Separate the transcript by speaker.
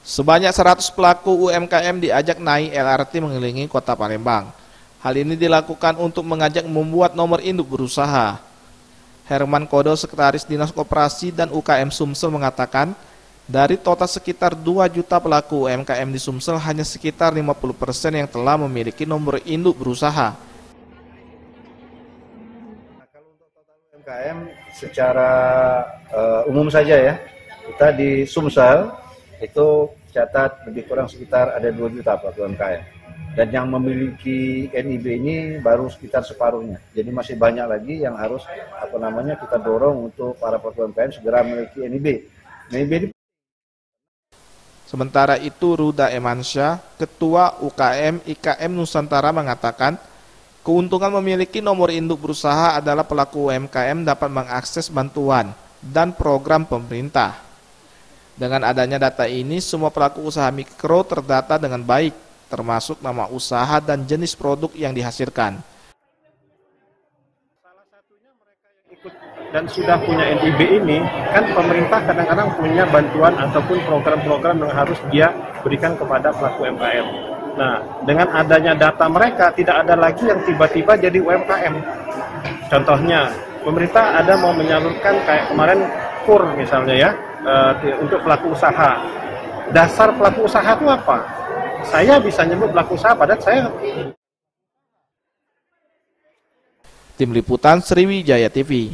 Speaker 1: Sebanyak 100 pelaku UMKM diajak naik LRT mengelilingi kota Palembang. Hal ini dilakukan untuk mengajak membuat nomor induk berusaha. Herman Kodo, Sekretaris Dinas Koperasi dan UKM Sumsel mengatakan, dari total sekitar 2 juta pelaku UMKM di Sumsel, hanya sekitar 50% yang telah memiliki nomor induk berusaha.
Speaker 2: Kalau untuk total UMKM secara umum saja ya, kita di Sumsel itu catat lebih kurang sekitar ada 2 juta pelaku UMKM. Dan yang memiliki NIB ini baru sekitar separuhnya. Jadi masih banyak lagi yang harus kita dorong untuk para pelaku UMKM segera memiliki NIB.
Speaker 1: Sementara itu, Ruda Emansyah, Ketua UKM IKM Nusantara mengatakan, keuntungan memiliki nomor induk berusaha adalah pelaku UMKM dapat mengakses bantuan dan program pemerintah. Dengan adanya data ini, semua pelaku usaha mikro terdata dengan baik, termasuk nama usaha dan jenis produk yang dihasilkan.
Speaker 3: Salah satunya mereka yang ikut dan sudah punya NIB ini, kan pemerintah kadang-kadang punya bantuan ataupun program-program yang harus dia berikan kepada pelaku UMKM. Nah, dengan adanya data mereka, tidak ada lagi yang tiba-tiba jadi UMKM. Contohnya, pemerintah ada mau menyalurkan kayak kemarin KUR misalnya ya, untuk pelaku usaha. Dasar pelaku usaha itu apa? Saya bisa nyebut pelaku usaha, padahal saya...
Speaker 1: Tim Liputan Sriwijaya TV.